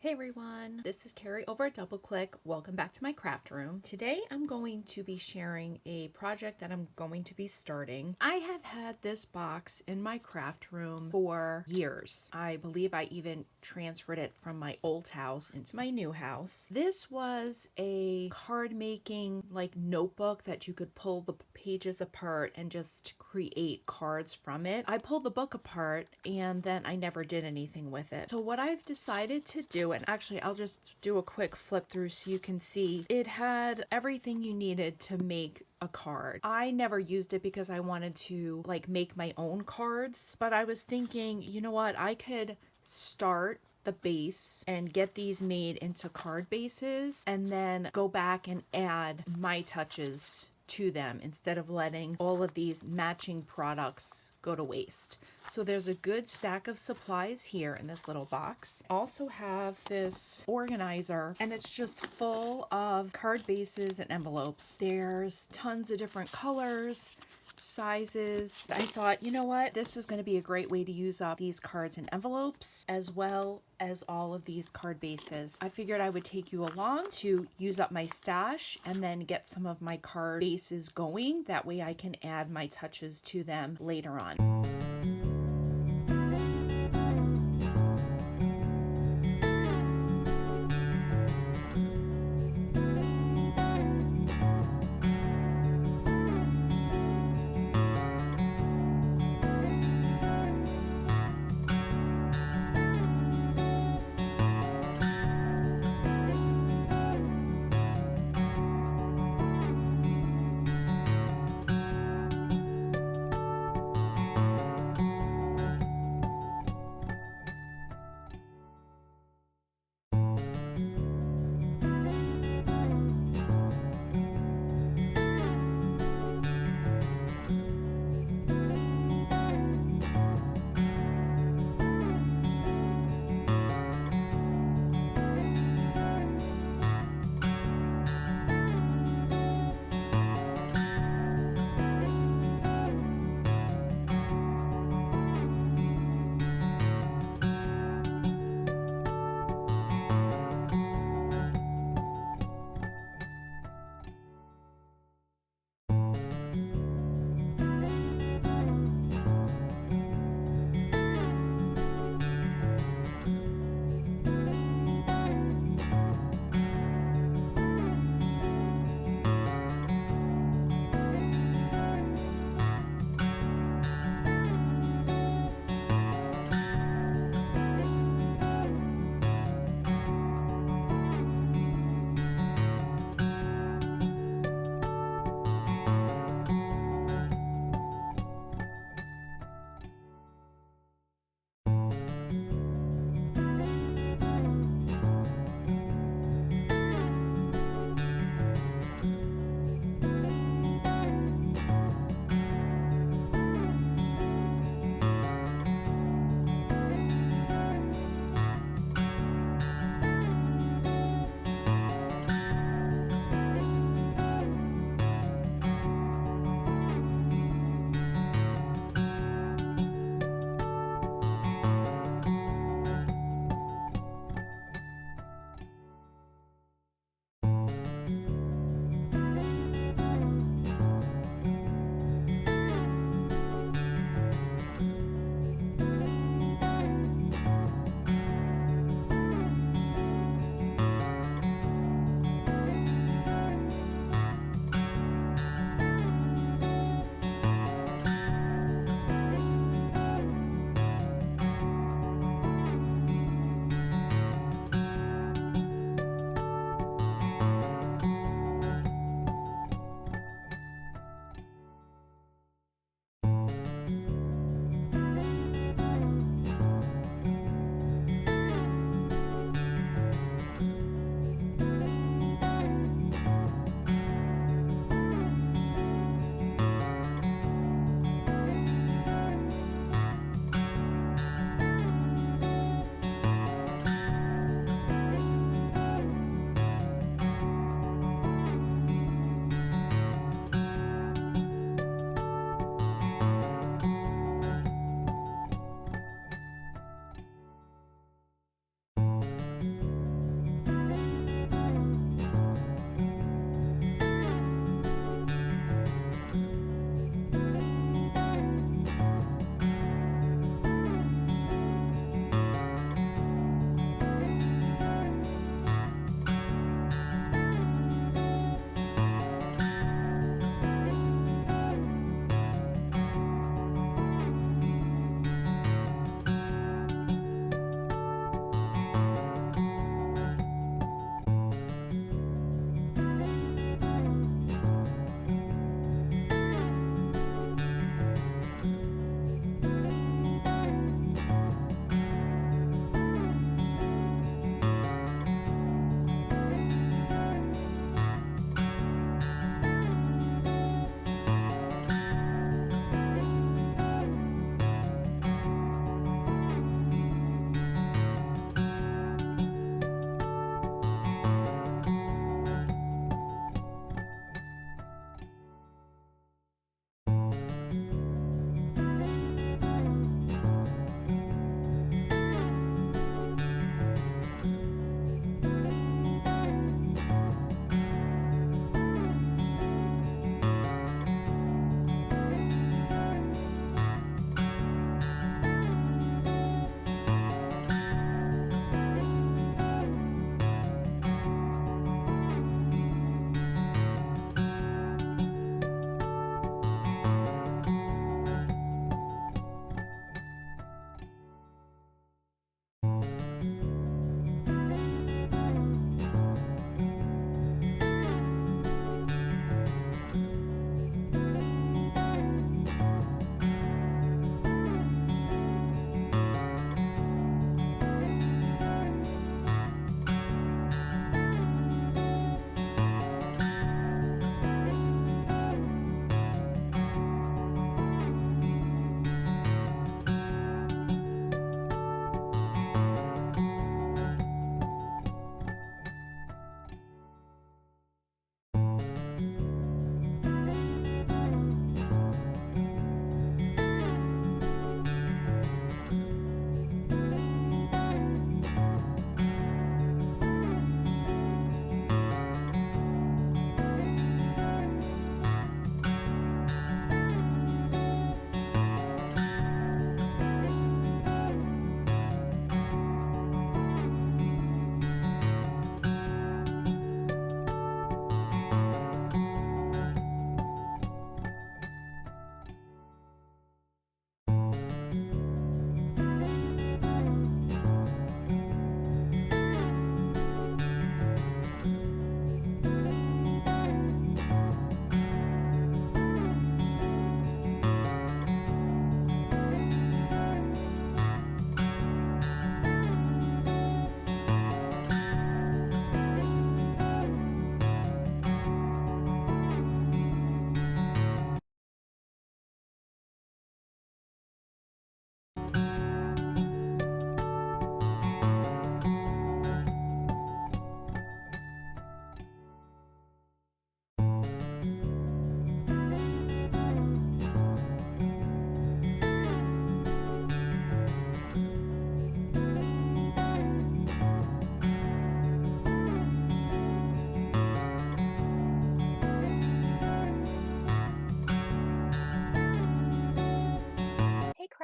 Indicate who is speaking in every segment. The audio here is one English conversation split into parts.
Speaker 1: Hey everyone, this is Carrie over at DoubleClick. Welcome back to my craft room. Today I'm going to be sharing a project that I'm going to be starting. I have had this box in my craft room for years. I believe I even transferred it from my old house into my new house. This was a card making notebook that you could pull the pages apart and just create cards from it. I pulled the book apart and then I never did anything with it. So what I've decided to do, and actually I'll just do a quick flip through so you can see, it had everything you needed to make a card. I never used it because I wanted to make my own cards, but I was thinking, you know what, I could start the base and get these made into card bases and then go back and add my touches to them instead of letting all of these matching products go to waste. So there's a good stack of supplies here in this little box. Also have this organizer and it's just full of card bases and envelopes. There's tons of different colors, sizes. I thought, you know what, this is going to be a great way to use up these cards and envelopes as well as all of these card bases. I figured I would take you along to use up my stash and then get some of my card bases going. That way I can add my touches to them later on.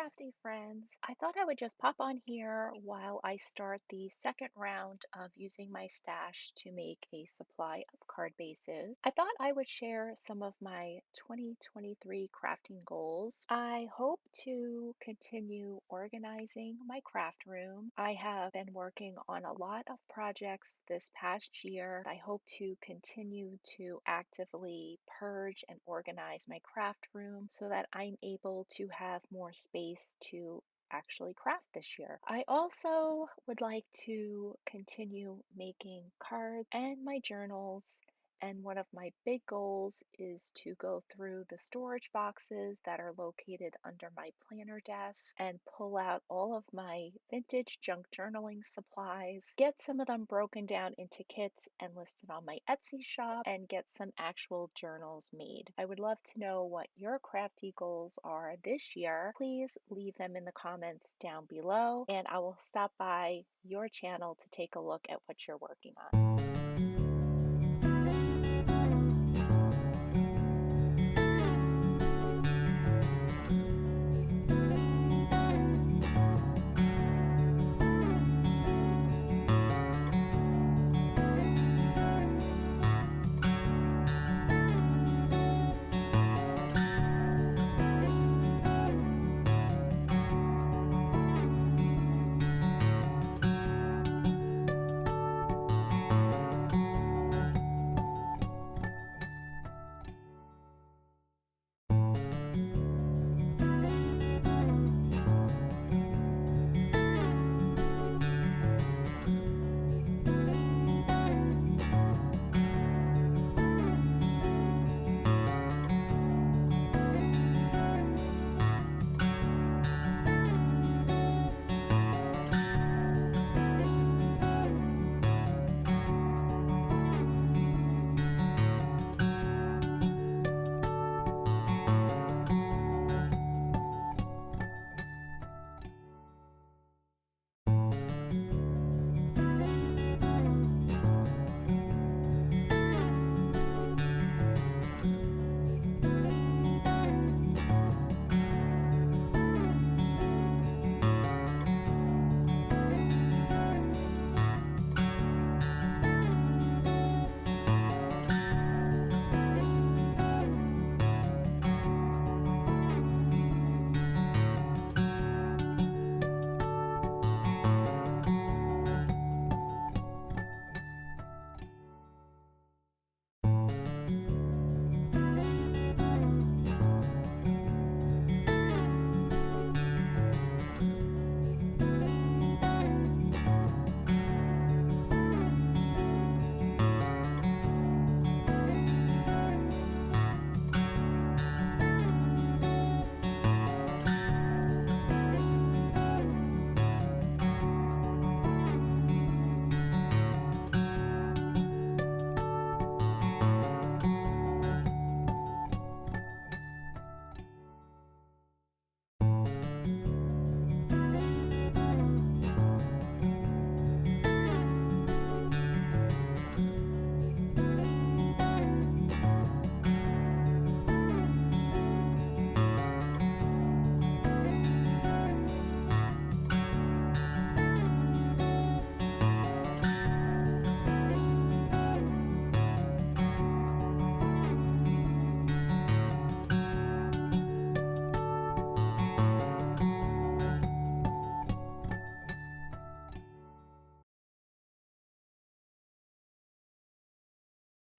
Speaker 2: crafty friends. I thought I would just pop on here while I start the second round of using my stash to make a supply of card bases. I thought I would share some of my 2023 crafting goals. I hope to continue organizing my craft room. I have been working on a lot of projects this past year. I hope to continue to actively purge and organize my craft room so that I'm able to have more space to actually craft this year. I also would like to continue making cards and my journals. And one of my big goals is to go through the storage boxes that are located under my planner desk and pull out all of my vintage junk journaling supplies, get some of them broken down into kits and listed on my Etsy shop, and get some actual journals made. I would love to know what your crafty goals are this year. Please leave them in the comments down below, and I will stop by your channel to take a look at what you're working on.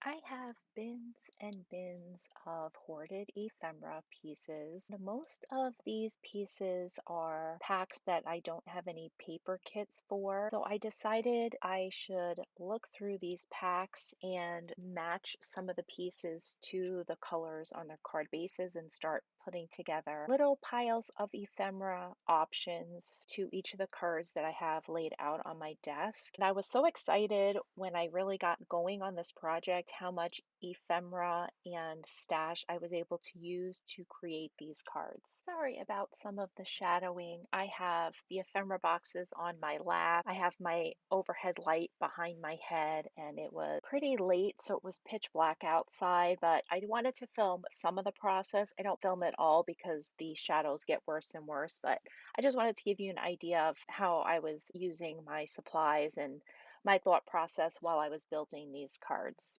Speaker 2: I have bins and bins of hoarded ephemera pieces. Most of these pieces are packs that I don't have any paper kits for, so I decided I should look through these packs and match some of the pieces to the colors on their card bases and start putting together little piles of ephemera options to each of the cards that I have laid out on my desk. And I was so excited when I really got going on this project how much ephemera and stash I was able to use to create these cards. Sorry about some of the shadowing. I have the ephemera boxes on my lap. I have my overhead light behind my head, and it was pretty late, so it was pitch black outside, but I wanted to film some of the process. I don't film it all because the shadows get worse and worse, but I just wanted to give you an idea of how I was using my supplies and my thought process while I was building these cards.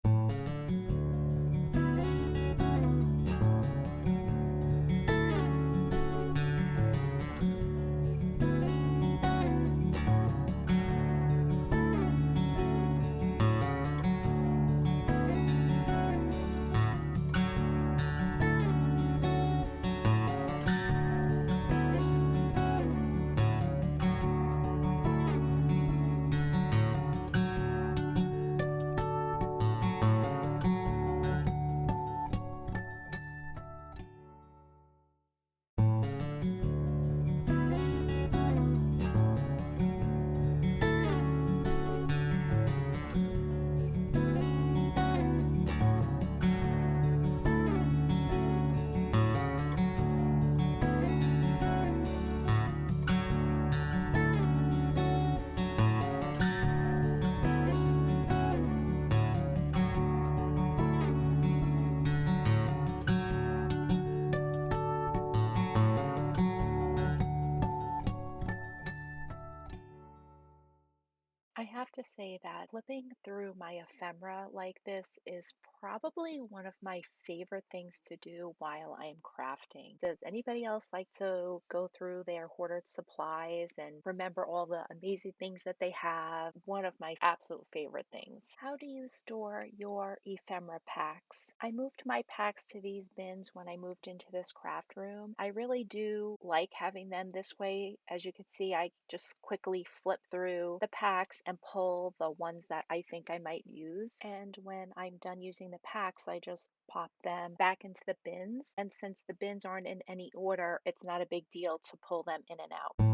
Speaker 2: I have to say that flipping through my ephemera like this is probably one of my favorite things to do while I am crafting. Does anybody else like to go through their hoarded supplies and remember all the amazing things that they have? One of my absolute favorite things. How do you store your ephemera packs? I moved my packs to these bins when I moved into this craft room. I really do like having them this way. As you can see, I just quickly flip through the packs and pull the ones that I think I might use. And when I'm done using the packs, I just pop them back into the bins. And since the bins aren't in any order, it's not a big deal to pull them in and out.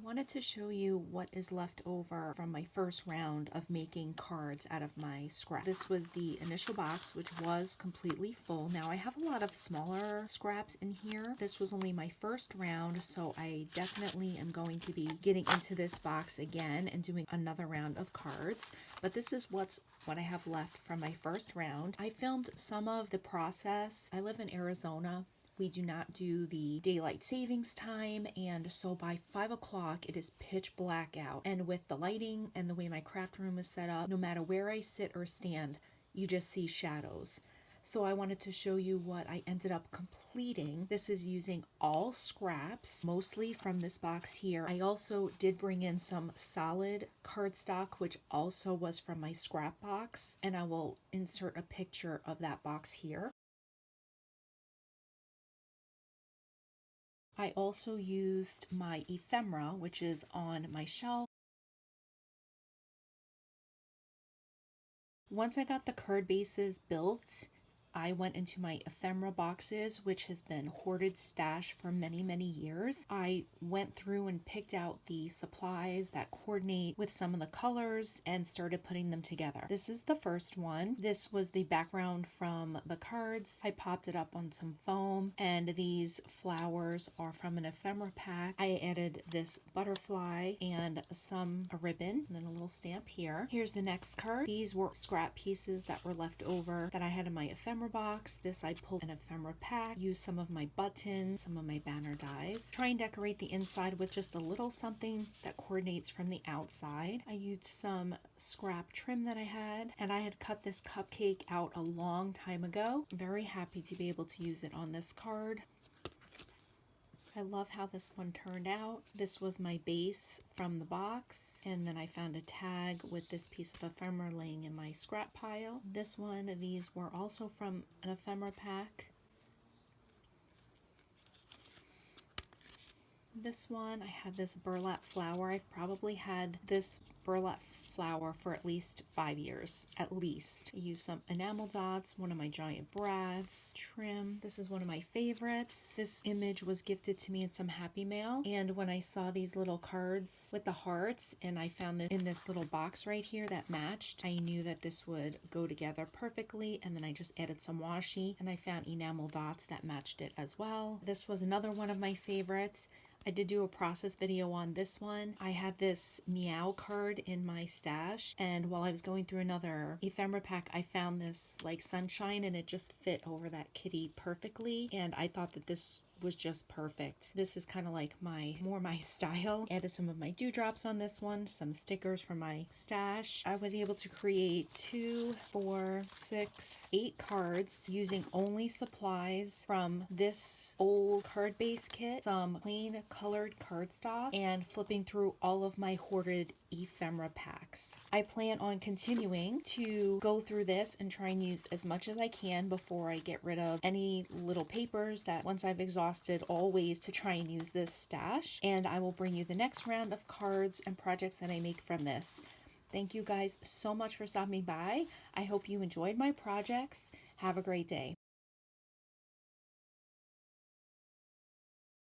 Speaker 1: wanted to show you what is left over from my first round of making cards out of my scrap. This was the initial box, which was completely full. Now I have a lot of smaller scraps in here. This was only my first round, so I definitely am going to be getting into this box again and doing another round of cards. But this is what I have left from my first round. I filmed some of the process. I live in Arizona. We do not do the daylight savings time, and so by 5 o'clock it is pitch black out. And with the lighting and the way my craft room is set up, no matter where I sit or stand, you just see shadows. So I wanted to show you what I ended up completing. This is using all scraps, mostly from this box here. I also did bring in some solid cardstock, which also was from my scrap box, and I will insert a picture of that box here. I also used my ephemera, which is on my shelf. Once I got the card bases built, I went into my ephemera boxes, which has been Hoarded stash for many, many years. I went through and picked out the supplies that coordinate with some of the colors and started putting them together. This is the first one. This was the background from the cards. I popped it up on some foam, and these flowers are from an ephemera pack. I added this butterfly and a ribbon, and then a little stamp here. Here's the next card. These were scrap pieces that were left over that I had in my ephemera box. This I pulled an ephemera pack, used some of my buttons, some of my banner dies. Try and decorate the inside with just a little something that coordinates from the outside. I used some scrap trim that I had, and I had cut this cupcake out a long time ago. I'm very happy to be able to use it on this card. I love how this one turned out. This was my base from the box, and then I found a tag with this piece of ephemera laying in my scrap pile. This one, these were also from an ephemera pack. This one, I had this burlap flower. I've probably had this burlap flower for at least 5 years, at least. I used some enamel dots, one of my giant brads, trim. This is one of my favorites. This image was gifted to me in some Happy Mail, and when I saw these little cards with the hearts, and I found it in this little box right here that matched, I knew that this would go together perfectly, and then I just added some washi, and I found enamel dots that matched it as well. This was another one of my favorites. I did do a process video on this one. I had this meow card in my stash, and while I was going through another ephemera pack, I found this like sunshine, and it just fit over that kitty perfectly, and I thought that this was just perfect. This is kind of like more my style. Added some of my dewdrops on this one, some stickers from my stash. I was able to create 2, 4, 6, 8 cards using only supplies from this old card base kit, some plain colored cardstock, and flipping through all of my Hoarded ephemera packs. I plan on continuing to go through this and try and use as much as I can before I get rid of any little papers that once I've exhausted all ways to try and use this stash, and I will bring you the next round of cards and projects that I make from this. Thank you guys so much for stopping by. I hope you enjoyed my projects. Have a great day.